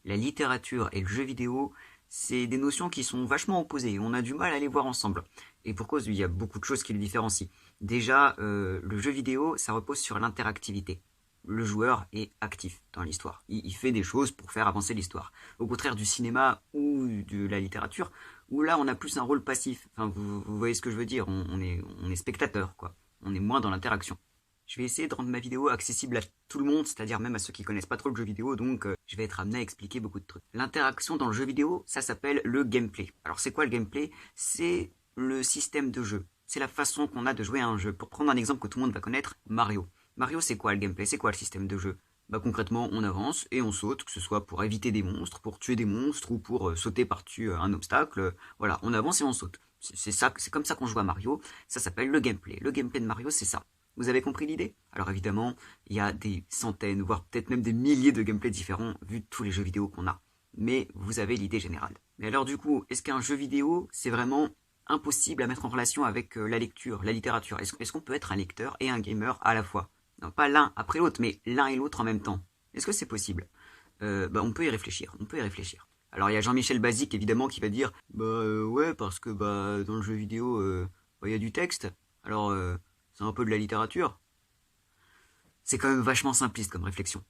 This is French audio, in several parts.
la littérature et le jeu vidéo, c'est des notions qui sont vachement opposées. On a du mal à les voir ensemble. Et pour cause, il y a beaucoup de choses qui les différencient. Déjà, le jeu vidéo, ça repose sur l'interactivité. Le joueur est actif dans l'histoire. Il fait des choses pour faire avancer l'histoire. Au contraire du cinéma ou de la littérature, où là, on a plus un rôle passif. Enfin, vous voyez ce que je veux dire. On est spectateur, quoi. On est moins dans l'interaction. Je vais essayer de rendre ma vidéo accessible à tout le monde, c'est-à-dire même à ceux qui connaissent pas trop le jeu vidéo, donc je vais être amené à expliquer beaucoup de trucs. L'interaction dans le jeu vidéo, ça s'appelle le gameplay. Alors c'est quoi le gameplay? C'est le système de jeu. C'est la façon qu'on a de jouer à un jeu. Pour prendre un exemple que tout le monde va connaître, Mario. Mario, c'est quoi le gameplay? C'est quoi le système de jeu? Bah concrètement, on avance et on saute, que ce soit pour éviter des monstres, pour tuer des monstres ou pour sauter par-dessus un obstacle. Voilà, on avance et on saute. C'est comme ça qu'on joue à Mario. Ça s'appelle le gameplay. Le gameplay de Mario, c'est ça. Vous avez compris l'idée? Alors évidemment, il y a des centaines, voire peut-être même des milliers de gameplays différents vu tous les jeux vidéo qu'on a. Mais vous avez l'idée générale. Mais alors du coup, est-ce qu'un jeu vidéo, c'est vraiment impossible à mettre en relation avec la lecture, la littérature? Est-ce qu'on peut être un lecteur et un gamer à la fois? Non, pas l'un après l'autre, mais l'un et l'autre en même temps. Est-ce que c'est possible? On peut y réfléchir, Alors il y a Jean-Michel Basique évidemment qui va dire ouais parce que dans le jeu vidéo il y a du texte. Alors c'est un peu de la littérature. C'est quand même vachement simpliste comme réflexion.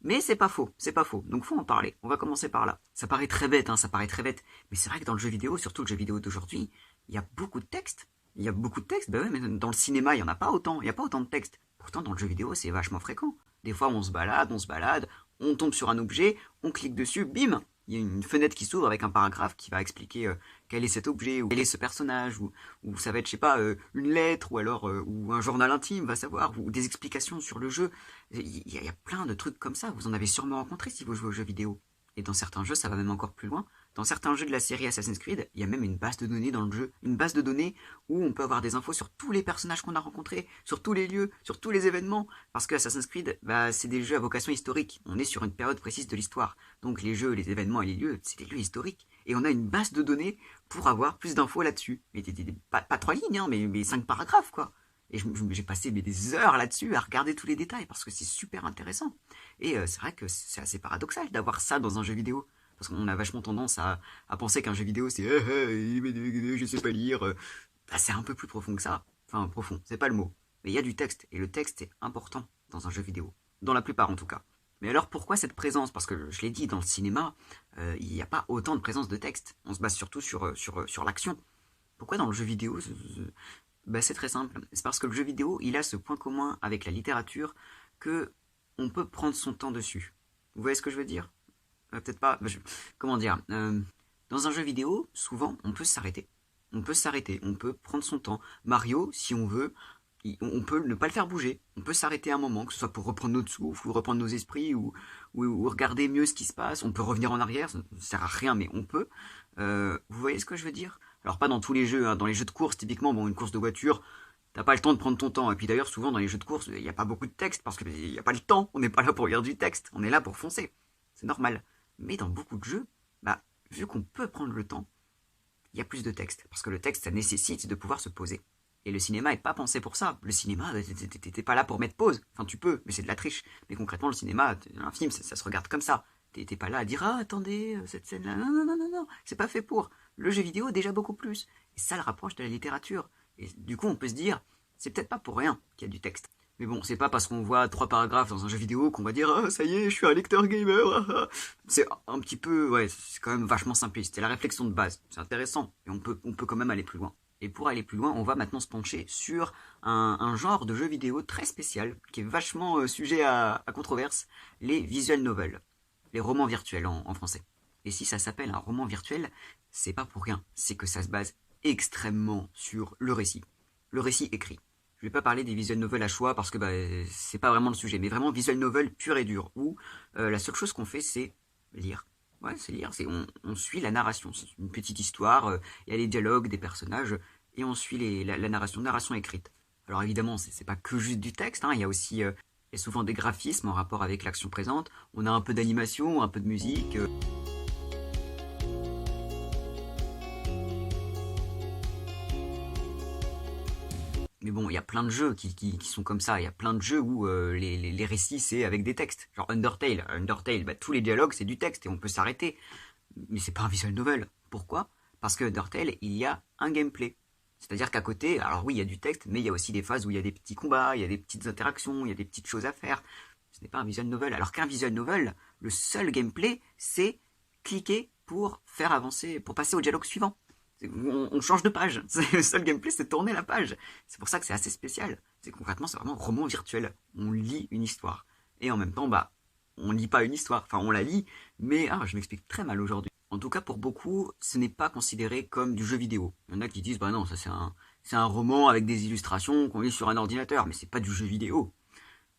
Mais c'est pas faux, Donc faut en parler. On va commencer par là. Ça paraît très bête, Mais c'est vrai que dans le jeu vidéo, surtout le jeu vidéo d'aujourd'hui, il y a beaucoup de texte. Bah ouais, mais dans le cinéma, il y en a pas autant. Il y a pas autant de texte. Pourtant, dans le jeu vidéo, c'est vachement fréquent. Des fois, on se balade, on tombe sur un objet, on clique dessus, bim, il y a une fenêtre qui s'ouvre avec un paragraphe qui va expliquer quel est cet objet, ou quel est ce personnage, ou ça va être, je sais pas, une lettre, ou alors ou un journal intime, va savoir, ou des explications sur le jeu. Il y a plein de trucs comme ça, vous en avez sûrement rencontré si vous jouez aux jeux vidéo. Et dans certains jeux, ça va même encore plus loin. Dans certains jeux de la série Assassin's Creed, il y a même une base de données dans le jeu. Une base de données où on peut avoir des infos sur tous les personnages qu'on a rencontrés, sur tous les lieux, sur tous les événements. Parce que Assassin's Creed, c'est des jeux à vocation historique. On est sur une période précise de l'histoire. Donc les jeux, les événements et les lieux, c'est des lieux historiques. Et on a une base de données pour avoir plus d'infos là-dessus. Mais pas 3 lignes, mais 5 paragraphes, quoi. Et j'ai passé des heures là-dessus à regarder tous les détails parce que c'est super intéressant. Et c'est vrai que c'est assez paradoxal d'avoir ça dans un jeu vidéo. Parce qu'on a vachement tendance à penser qu'un jeu vidéo c'est je sais pas lire. C'est un peu plus profond que ça. Enfin, profond, c'est pas le mot. Mais il y a du texte. Et le texte est important dans un jeu vidéo. Dans la plupart en tout cas. Mais alors pourquoi cette présence? Parce que je l'ai dit, dans le cinéma, il n'y a pas autant de présence de texte. On se base surtout sur l'action. Pourquoi dans le jeu vidéo c'est très simple. C'est parce que le jeu vidéo, il a ce point commun avec la littérature que on peut prendre son temps dessus. Vous voyez ce que je veux dire? Peut-être pas. Comment dire? Dans un jeu vidéo, souvent, on peut s'arrêter. On peut prendre son temps. Mario, si on veut, on peut ne pas le faire bouger. On peut s'arrêter un moment, que ce soit pour reprendre notre souffle, ou reprendre nos esprits, ou regarder mieux ce qui se passe. On peut revenir en arrière, ça ne sert à rien, mais on peut. Vous voyez ce que je veux dire? Alors pas dans tous les jeux, dans les jeux de course, typiquement, une course de voiture, t'as pas le temps de prendre ton temps. Et puis d'ailleurs, souvent dans les jeux de course, il n'y a pas beaucoup de texte, parce qu'il n'y a pas le temps. On n'est pas là pour lire du texte, on est là pour foncer. C'est normal. Mais dans beaucoup de jeux, vu qu'on peut prendre le temps, il y a plus de texte. Parce que le texte, ça nécessite de pouvoir se poser. Et le cinéma est pas pensé pour ça. Le cinéma, t'es pas là pour mettre pause. Enfin, tu peux, mais c'est de la triche. Mais concrètement, le cinéma, un film, ça se regarde comme ça. T'es pas là à dire, attendez, cette scène-là, non, c'est pas fait pour. Le jeu vidéo, déjà beaucoup plus. Et ça le rapproche de la littérature. Et du coup, on peut se dire, c'est peut-être pas pour rien qu'il y a du texte. Mais bon, c'est pas parce qu'on voit 3 paragraphes dans un jeu vidéo qu'on va dire ça y est, je suis un lecteur gamer. C'est un petit peu, c'est quand même vachement simpliste. C'est la réflexion de base. C'est intéressant. Et on peut quand même aller plus loin. Et pour aller plus loin, on va maintenant se pencher sur un genre de jeu vidéo très spécial, qui est vachement sujet à controverse, les visual novels. Les romans virtuels en français. Et si ça s'appelle un roman virtuel, c'est pas pour rien. C'est que ça se base extrêmement sur le récit. Le récit écrit. Je vais pas parler des visual novels à choix parce que c'est pas vraiment le sujet, mais vraiment visual novel pur et dur, où la seule chose qu'on fait c'est lire. Ouais, c'est lire, on suit la narration, c'est une petite histoire, il y a les dialogues des personnages, et on suit la narration écrite. Alors évidemment, c'est pas que juste du texte, il y a aussi il y a souvent des graphismes en rapport avec l'action présente, on a un peu d'animation, un peu de musique. Mais bon, il y a plein de jeux qui sont comme ça. Il y a plein de jeux où les récits, c'est avec des textes. Genre Undertale. Undertale, bah, tous les dialogues, c'est du texte et on peut s'arrêter. Mais c'est pas un visual novel. Pourquoi? Parce que Undertale, il y a un gameplay. C'est-à-dire qu'à côté, alors oui, il y a du texte, mais il y a aussi des phases où il y a des petits combats, il y a des petites interactions, il y a des petites choses à faire. Ce n'est pas un visual novel. Alors qu'un visual novel, le seul gameplay, c'est cliquer pour faire avancer, pour passer au dialogue suivant. On change de page. Le seul gameplay, c'est tourner la page. C'est pour ça que c'est assez spécial. C'est concrètement, c'est vraiment un roman virtuel. On lit une histoire. Et en même temps, bah, on lit pas une histoire. Enfin, on la lit, mais je m'explique très mal aujourd'hui. En tout cas, pour beaucoup, ce n'est pas considéré comme du jeu vidéo. Il y en a qui disent, bah non, ça c'est un roman avec des illustrations qu'on lit sur un ordinateur, mais c'est pas du jeu vidéo.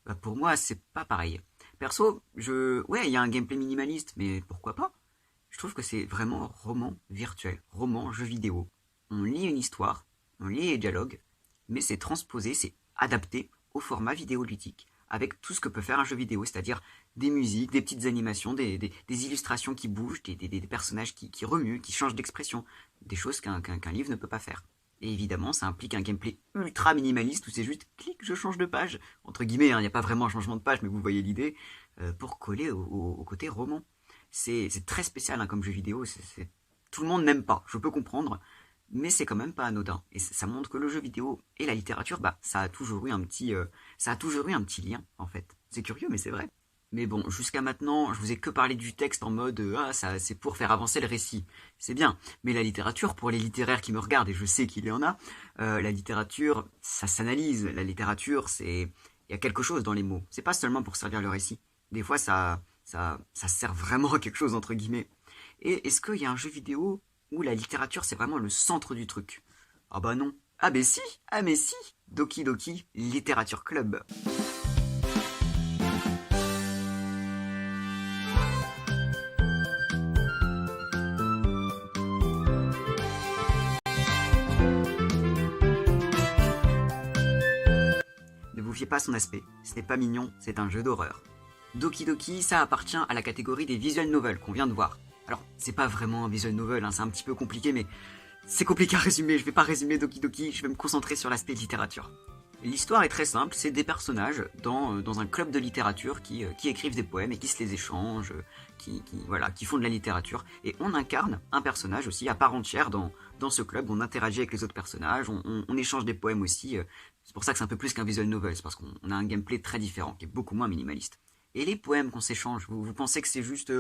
Bah, pour moi, c'est pas pareil. Perso, ouais, il y a un gameplay minimaliste, mais pourquoi pas? Je trouve que c'est vraiment roman virtuel, roman jeu vidéo. On lit une histoire, on lit les dialogues, mais c'est transposé, c'est adapté au format vidéoludique, avec tout ce que peut faire un jeu vidéo, c'est-à-dire des musiques, des petites animations, des illustrations qui bougent, des personnages qui remuent, qui changent d'expression, des choses qu'un livre ne peut pas faire. Et évidemment, ça implique un gameplay ultra minimaliste où c'est juste clic, je change de page. Entre guillemets, il n'y a pas vraiment un changement de page, mais vous voyez l'idée, pour coller au côté roman. C'est très spécial comme jeu vidéo, tout le monde n'aime pas, je peux comprendre, mais c'est quand même pas anodin. Et ça montre que le jeu vidéo et la littérature, bah, ça a toujours eu un petit lien, en fait. C'est curieux, mais c'est vrai. Mais bon, jusqu'à maintenant, je vous ai que parlé du texte en mode ça c'est pour faire avancer le récit. C'est bien, mais la littérature, pour les littéraires qui me regardent, et je sais qu'il y en a, la littérature, ça s'analyse. La littérature, il y a quelque chose dans les mots. C'est pas seulement pour servir le récit. Des fois, ça sert vraiment à quelque chose, entre guillemets. Et est-ce qu'il y a un jeu vidéo où la littérature, c'est vraiment le centre du truc? Ah bah non. Ah mais si, Doki Doki Littérature Club. Ne vous fiez pas à son aspect, ce n'est pas mignon, c'est un jeu d'horreur. Doki Doki, ça appartient à la catégorie des visual novels qu'on vient de voir. Alors, c'est pas vraiment un visual novel, c'est un petit peu compliqué, mais c'est compliqué à résumer, je vais pas résumer Doki Doki, je vais me concentrer sur l'aspect littérature. L'histoire est très simple, c'est des personnages dans un club de littérature qui écrivent des poèmes et qui se les échangent, qui font de la littérature. Et on incarne un personnage aussi à part entière dans ce club, on interagit avec les autres personnages, on échange des poèmes aussi. C'est pour ça que c'est un peu plus qu'un visual novel, c'est parce qu'on a un gameplay très différent, qui est beaucoup moins minimaliste. Et les poèmes qu'on s'échange, vous pensez que c'est juste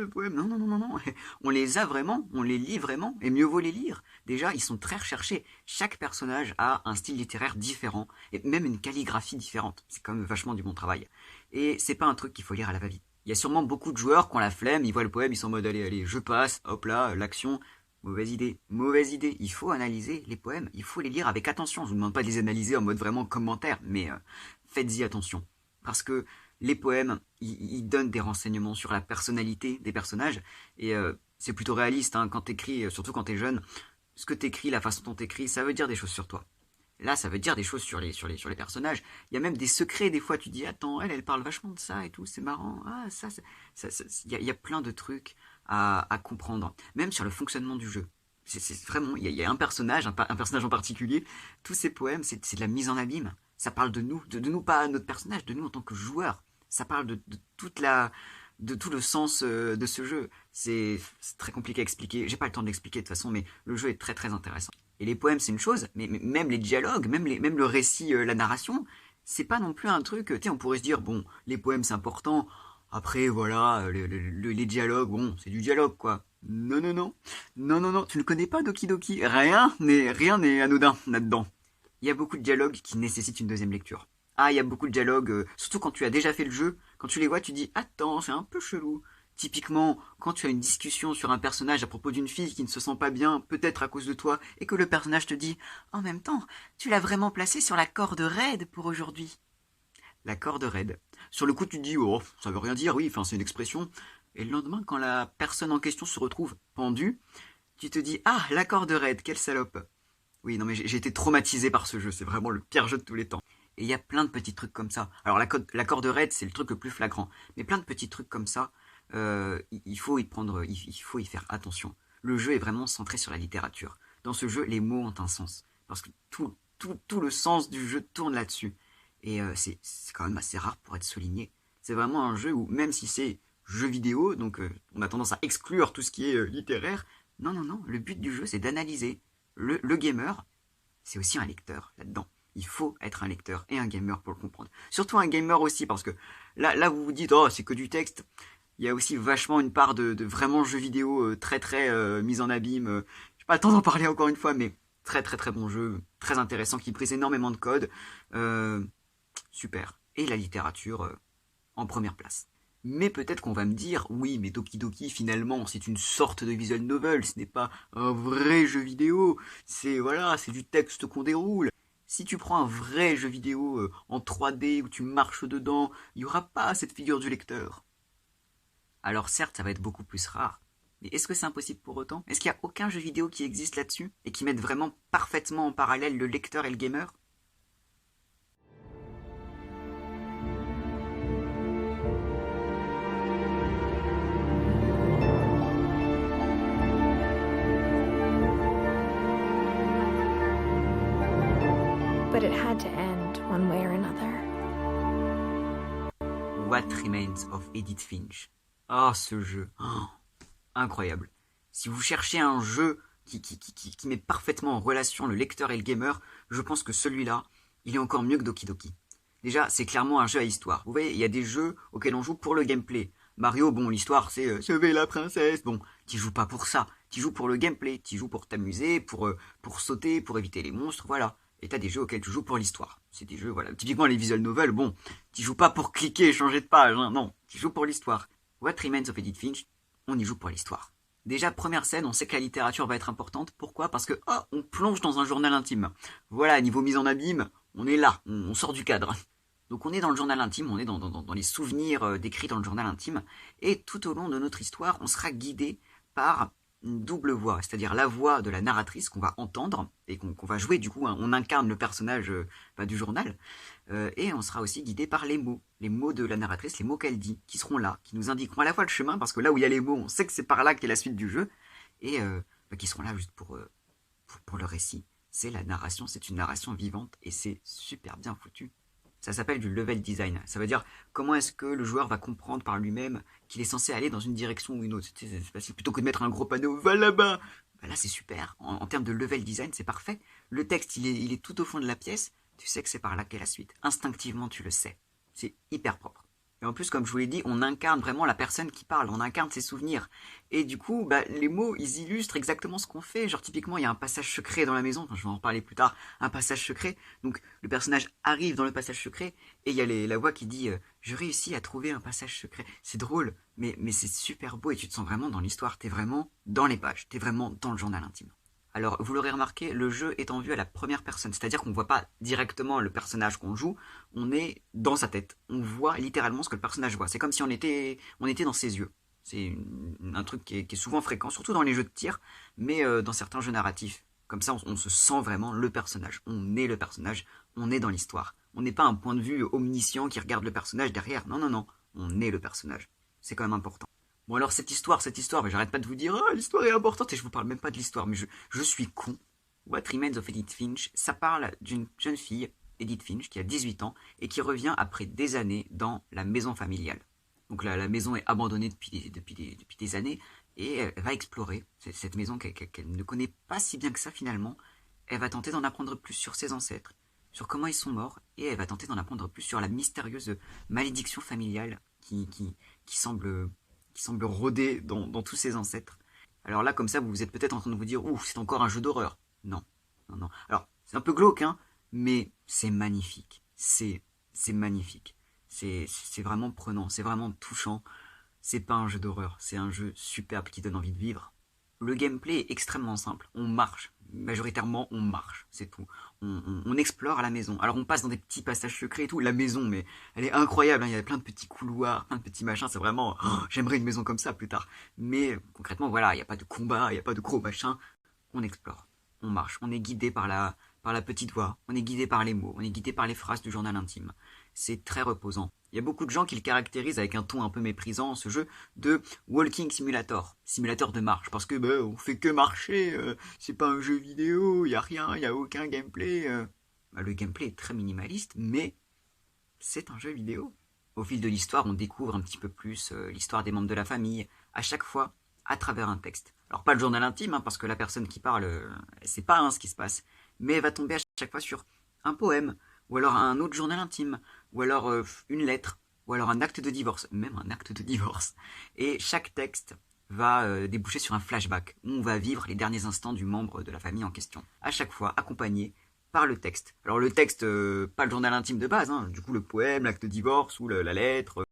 poèmes? Non, non, non, non, non. On les a vraiment, on les lit vraiment, et mieux vaut les lire. Déjà, ils sont très recherchés. Chaque personnage a un style littéraire différent, et même une calligraphie différente. C'est quand même vachement du bon travail. Et c'est pas un truc qu'il faut lire à la va-vite. Il y a sûrement beaucoup de joueurs qui ont la flemme, ils voient le poème, ils sont en mode allez, allez, je passe, hop là, l'action. Mauvaise idée, mauvaise idée. Il faut analyser les poèmes, il faut les lire avec attention. Je vous demande pas de les analyser en mode vraiment commentaire, mais faites-y attention. Parce que les poèmes, ils donnent des renseignements sur la personnalité des personnages, et c'est plutôt réaliste quand t'écris, surtout quand t'es jeune. Ce que t'écris, la façon dont t'écris, ça veut dire des choses sur toi. Là, ça veut dire des choses sur les personnages. Il y a même des secrets, des fois, tu dis, attends, elle parle vachement de ça et tout, c'est marrant. Ah, il y a plein de trucs à comprendre. Même sur le fonctionnement du jeu. C'est vraiment, il y a un personnage, un personnage en particulier. Tous ces poèmes, c'est de la mise en abîme. Ça parle de nous, de nous pas notre personnage, de nous en tant que joueur. Ça parle de tout le sens de ce jeu. C'est très compliqué à expliquer. J'ai pas le temps de l'expliquer de toute façon, mais le jeu est très très intéressant. Et les poèmes, c'est une chose, mais même les dialogues, même le récit, la narration, c'est pas non plus un truc. Tu sais, on pourrait se dire bon, les poèmes c'est important. Après, voilà, les dialogues, bon, c'est du dialogue quoi. Non, non, non, non, non, non. Tu ne connais pas Doki Doki. Rien n'est anodin là-dedans. Il y a beaucoup de dialogues qui nécessitent une deuxième lecture. Ah, il y a beaucoup de dialogues, surtout quand tu as déjà fait le jeu, quand tu les vois, tu dis attends, c'est un peu chelou. Typiquement, quand tu as une discussion sur un personnage à propos d'une fille qui ne se sent pas bien, peut-être à cause de toi, et que le personnage te dit en même temps, tu l'as vraiment placé sur la corde raide pour aujourd'hui. La corde raide. Sur le coup, tu te dis oh, ça veut rien dire, oui, enfin c'est une expression. Et le lendemain, quand la personne en question se retrouve pendue, tu te dis ah, la corde raide, quelle salope. Oui, non mais j'ai été traumatisé par ce jeu, c'est vraiment le pire jeu de tous les temps. Et il y a plein de petits trucs comme ça. Alors la corde raide, c'est le truc le plus flagrant. Mais plein de petits trucs comme ça, il faut il faut y faire attention. Le jeu est vraiment centré sur la littérature. Dans ce jeu, les mots ont un sens. Parce que tout le sens du jeu tourne là-dessus. Et c'est quand même assez rare pour être souligné. C'est vraiment un jeu où, même si c'est jeu vidéo, donc on a tendance à exclure tout ce qui est littéraire, non, le but du jeu c'est d'analyser. Le gamer, c'est aussi un lecteur là-dedans. Il faut être un lecteur et un gamer pour le comprendre. Surtout un gamer aussi, parce que là vous vous dites, oh c'est que du texte. Il y a aussi vachement une part de vraiment jeu vidéo très mise en abîme. J'ai pas le temps d'en parler encore une fois, mais très bon jeu, très intéressant, qui brise énormément de code. Super. Et la littérature en première place. Mais peut-être qu'on va me dire, oui, mais Doki Doki, finalement, c'est une sorte de visual novel, ce n'est pas un vrai jeu vidéo, c'est du texte qu'on déroule. Si tu prends un vrai jeu vidéo en 3D où tu marches dedans, il n'y aura pas cette figure du lecteur. Alors certes, ça va être beaucoup plus rare, mais est-ce que c'est impossible pour autant? Est-ce qu'il n'y a aucun jeu vidéo qui existe là-dessus et qui mette vraiment parfaitement en parallèle le lecteur et le gamer? But it had to end one way or another. What Remains of Edith Finch. Oh, ce jeu. Oh, incroyable. Si vous cherchez un jeu qui met parfaitement en relation le lecteur et le gamer, je pense que celui-là, il est encore mieux que Doki Doki. Déjà, c'est clairement un jeu à histoire. Vous voyez, il y a des jeux auxquels on joue pour le gameplay. Mario, bon, l'histoire, c'est sauver la princesse. Bon, tu joues pas pour ça. Tu joues pour le gameplay. Tu joues pour t'amuser, pour sauter, pour éviter les monstres, voilà. Et t'as des jeux auxquels tu joues pour l'histoire. C'est des jeux, voilà. Typiquement, les visual novels, bon, tu joues pas pour cliquer et changer de page, hein, non. Tu joues pour l'histoire. What Remains of Edith Finch, on y joue pour l'histoire. Déjà, première scène, on sait que la littérature va être importante. Pourquoi? Parce que, on plonge dans un journal intime. Voilà, niveau mise en abîme, on est là, on sort du cadre. Donc on est dans le journal intime, on est dans les souvenirs décrits dans le journal intime. Et tout au long de notre histoire, on sera guidé par une double voix, c'est-à-dire la voix de la narratrice qu'on va entendre et qu'on va jouer, du coup, hein, on incarne le personnage du journal, et on sera aussi guidé par les mots de la narratrice, les mots qu'elle dit, qui seront là, qui nous indiqueront à la fois le chemin, parce que là où il y a les mots, on sait que c'est par là qu'est la suite du jeu, et qui seront là juste pour le récit. C'est la narration, c'est une narration vivante, et c'est super bien foutu. Ça s'appelle du level design. Ça veut dire comment est-ce que le joueur va comprendre par lui-même qu'il est censé aller dans une direction ou une autre. C'est facile. Plutôt que de mettre un gros panneau, va là-bas. Bah là, c'est super. En termes de level design, c'est parfait. Le texte, il est tout au fond de la pièce. Tu sais que c'est par là qu'est la suite. Instinctivement, tu le sais. C'est hyper propre. Et en plus, comme je vous l'ai dit, on incarne vraiment la personne qui parle, on incarne ses souvenirs. Et du coup, les mots, ils illustrent exactement ce qu'on fait. Genre, typiquement, il y a un passage secret dans la maison, enfin, je vais en reparler plus tard, un passage secret. Donc, le personnage arrive dans le passage secret, et il y a la voix qui dit je réussis à trouver un passage secret. C'est drôle, mais c'est super beau, et tu te sens vraiment dans l'histoire, t'es vraiment dans les pages, t'es vraiment dans le journal intime. Alors, vous l'aurez remarqué, le jeu est en vue à la première personne, c'est-à-dire qu'on ne voit pas directement le personnage qu'on joue, on est dans sa tête. On voit littéralement ce que le personnage voit. C'est comme si on était dans ses yeux. C'est un truc qui est souvent fréquent, surtout dans les jeux de tir, mais dans certains jeux narratifs. Comme ça, on se sent vraiment le personnage. On est le personnage, on est dans l'histoire. On n'est pas un point de vue omniscient qui regarde le personnage derrière. Non. On est le personnage. C'est quand même important. Bon alors cette histoire, mais j'arrête pas de vous dire l'histoire est importante et je vous parle même pas de l'histoire, mais je suis con. What Remains of Edith Finch, ça parle d'une jeune fille, Edith Finch, qui a 18 ans et qui revient après des années dans la maison familiale. Donc la maison est abandonnée depuis des années et elle va explorer cette maison qu'elle ne connaît pas si bien que ça finalement. Elle va tenter d'en apprendre plus sur ses ancêtres, sur comment ils sont morts, et elle va tenter d'en apprendre plus sur la mystérieuse malédiction familiale qui semble rôder dans tous ses ancêtres. Alors là, comme ça, vous êtes peut-être en train de vous dire, ouf, c'est encore un jeu d'horreur. Non. Alors, c'est un peu glauque, hein, mais c'est magnifique. C'est magnifique. C'est vraiment prenant, c'est vraiment touchant. C'est pas un jeu d'horreur, c'est un jeu superbe qui donne envie de vivre. Le gameplay est extrêmement simple. On marche. Majoritairement, on marche. C'est tout. On explore la maison. Alors, on passe dans des petits passages secrets et tout. La maison, mais elle est incroyable. Hein. Il y a plein de petits couloirs, plein de petits machins. C'est vraiment... j'aimerais une maison comme ça plus tard. Mais concrètement, voilà, il n'y a pas de combat, il n'y a pas de gros machins. On explore. On marche. On est guidé par la petite voix. On est guidé par les mots. On est guidé par les phrases du journal intime. C'est très reposant. Il y a beaucoup de gens qui le caractérisent avec un ton un peu méprisant, ce jeu de walking simulator, simulateur de marche, parce que on fait que marcher, c'est pas un jeu vidéo, il y a rien, il y a aucun gameplay. Bah, le gameplay est très minimaliste, mais c'est un jeu vidéo. Au fil de l'histoire, on découvre un petit peu plus l'histoire des membres de la famille, à chaque fois à travers un texte. Alors pas le journal intime, hein, parce que la personne qui parle, elle sait pas ce qui se passe, mais elle va tomber à chaque fois sur un poème, ou alors un autre journal intime, ou alors une lettre, ou alors un acte de divorce, même un acte de divorce. Et chaque texte va déboucher sur un flashback, où on va vivre les derniers instants du membre de la famille en question, à chaque fois accompagné par le texte. Alors le texte, pas le journal intime de base, hein, du coup le poème, l'acte de divorce ou la lettre,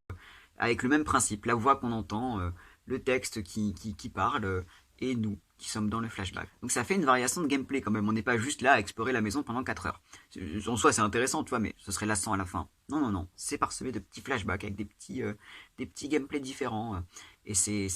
avec le même principe, la voix qu'on entend, le texte qui parle, et nous qui sommes dans le flashback. Donc ça fait une variation de gameplay quand même, on n'est pas juste là à explorer la maison pendant 4 heures. En soi c'est intéressant, tu vois, mais ce serait lassant à la fin. Non, non, non, c'est parsemé de petits flashbacks avec des petits gameplays différents, et c'est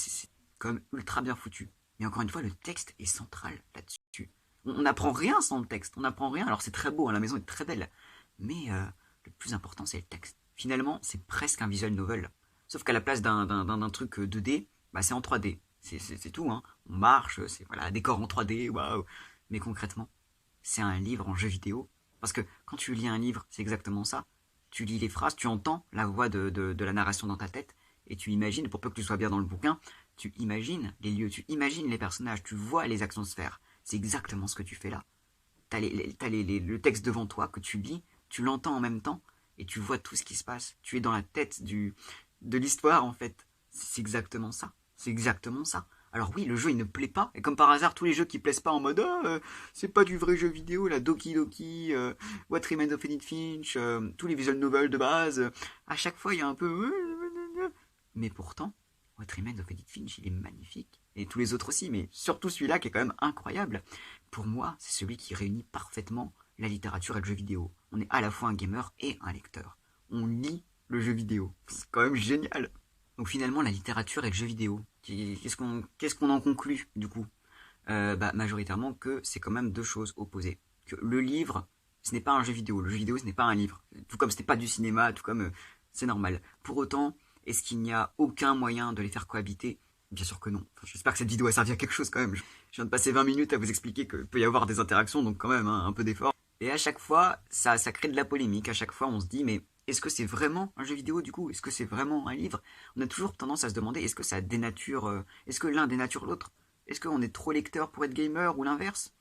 quand même ultra bien foutu. Mais encore une fois, le texte est central là-dessus. On n'apprend rien sans le texte, on n'apprend rien. Alors c'est très beau, hein, la maison est très belle, mais le plus important c'est le texte. Finalement, c'est presque un visual novel. Sauf qu'à la place d'un truc 2D, bah, c'est en 3D. C'est tout, hein. On marche, c'est voilà, décor en 3D, waouh. Mais concrètement, c'est un livre en jeu vidéo. Parce que quand tu lis un livre, c'est exactement ça. Tu lis les phrases, tu entends la voix de la narration dans ta tête, et tu imagines, pour peu que tu sois bien dans le bouquin, tu imagines les lieux, tu imagines les personnages, tu vois les actions se faire. C'est exactement ce que tu fais là. T'as le texte devant toi que tu lis, tu l'entends en même temps, et tu vois tout ce qui se passe. Tu es dans la tête de l'histoire, en fait. C'est exactement ça. C'est exactement ça. Alors oui, le jeu, il ne plaît pas. Et comme par hasard, tous les jeux qui plaisent pas en mode c'est pas du vrai jeu vidéo, la Doki Doki, What Remains of Edith Finch, tous les visual novels de base, à chaque fois, il y a un peu... Mais pourtant, What Remains of Edith Finch, il est magnifique. Et tous les autres aussi, mais surtout celui-là qui est quand même incroyable. Pour moi, c'est celui qui réunit parfaitement la littérature et le jeu vidéo. On est à la fois un gamer et un lecteur. On lit le jeu vidéo. C'est quand même génial. Donc finalement, la littérature et le jeu vidéo, qu'est-ce qu'on en conclut du coup bah, majoritairement que c'est quand même deux choses opposées. Que le livre, ce n'est pas un jeu vidéo. Le jeu vidéo, ce n'est pas un livre. Tout comme ce n'est pas du cinéma, tout comme c'est normal. Pour autant, est-ce qu'il n'y a aucun moyen de les faire cohabiter? Bien sûr que non. Enfin, j'espère que cette vidéo a servi à quelque chose quand même. Je viens de passer 20 minutes à vous expliquer qu'il peut y avoir des interactions, donc quand même hein, un peu d'effort. Et à chaque fois, ça crée de la polémique. À chaque fois, on se dit, mais est-ce que c'est vraiment un jeu vidéo du coup? Est-ce que c'est vraiment un livre? On a toujours tendance à se demander, est-ce que ça dénature, est-ce que l'un dénature l'autre? Est-ce qu'on est trop lecteur pour être gamer ou l'inverse?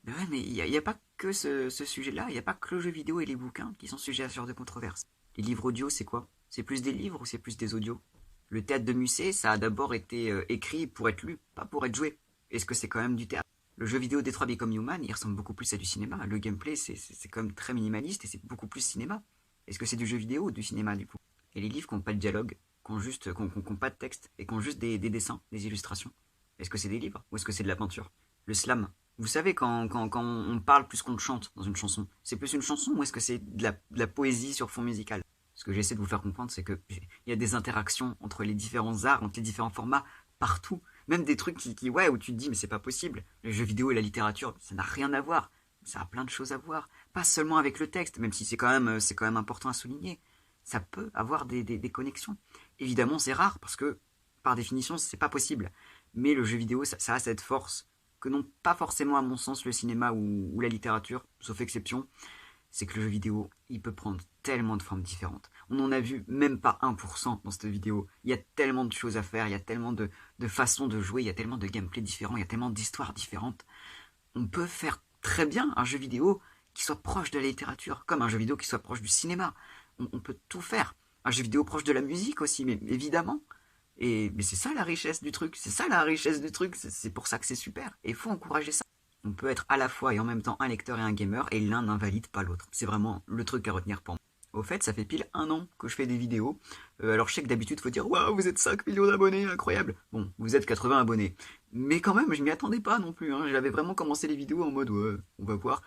Ben ouais, mais il n'y a pas que ce sujet-là, il n'y a pas que le jeu vidéo et les bouquins qui sont sujets à ce genre de controverse. Les livres audio, c'est quoi? C'est plus des livres ou c'est plus des audios? Le théâtre de Musset, ça a d'abord été écrit pour être lu, pas pour être joué. Est-ce que c'est quand même du théâtre? Le jeu vidéo Detroit Become Human, il ressemble beaucoup plus à du cinéma. Le gameplay, c'est quand même très minimaliste et c'est beaucoup plus cinéma. Est-ce que c'est du jeu vidéo ou du cinéma du coup? Et les livres qui n'ont pas de dialogue, qui n'ont pas de texte et qui ont juste des dessins, des illustrations. Est-ce que c'est des livres ou est-ce que c'est de la peinture? Le slam. Vous savez, quand on parle plus qu'on chante dans une chanson, c'est plus une chanson ou est-ce que c'est de la poésie sur fond musical? Ce que j'essaie de vous faire comprendre, c'est qu'il y a des interactions entre les différents arts, entre les différents formats, partout. Même des trucs ouais, où tu te dis, mais c'est pas possible. Le jeu vidéo et la littérature, ça n'a rien à voir. Ça a plein de choses à voir. Pas seulement avec le texte, même si c'est quand même important à souligner. Ça peut avoir des connexions. Évidemment, c'est rare, parce que, par définition, c'est pas possible. Mais le jeu vidéo, ça a cette force que n'ont pas forcément, à mon sens, le cinéma ou la littérature, sauf exception. C'est que le jeu vidéo, il peut prendre tellement de formes différentes. On n'en a vu même pas 1% dans cette vidéo. Il y a tellement de choses à faire, il y a tellement de façons de jouer, il y a tellement de gameplay différents, il y a tellement d'histoires différentes. On peut faire très bien un jeu vidéo qui soit proche de la littérature, comme un jeu vidéo qui soit proche du cinéma. On peut tout faire. Un jeu vidéo proche de la musique aussi, mais évidemment. Mais c'est ça la richesse du truc, c'est pour ça que c'est super. Et il faut encourager ça. On peut être à la fois et en même temps un lecteur et un gamer, et l'un n'invalide pas l'autre. C'est vraiment le truc à retenir pour moi. Au fait, ça fait pile 1 an que je fais des vidéos. Alors je sais que d'habitude, faut dire « Waouh, vous êtes 5 millions d'abonnés, incroyable !» Bon, vous êtes 80 abonnés. Mais quand même, je m'y attendais pas non plus. Hein. J'avais vraiment commencé les vidéos en mode « Ouais, on va voir. »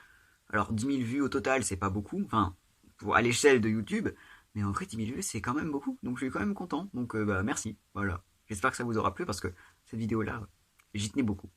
Alors 10 000 vues au total, c'est pas beaucoup. Enfin, à l'échelle de YouTube. Mais en vrai, 10 000 vues, c'est quand même beaucoup. Donc je suis quand même content. Donc bah merci. Voilà. J'espère que ça vous aura plu parce que cette vidéo-là, j'y tenais beaucoup.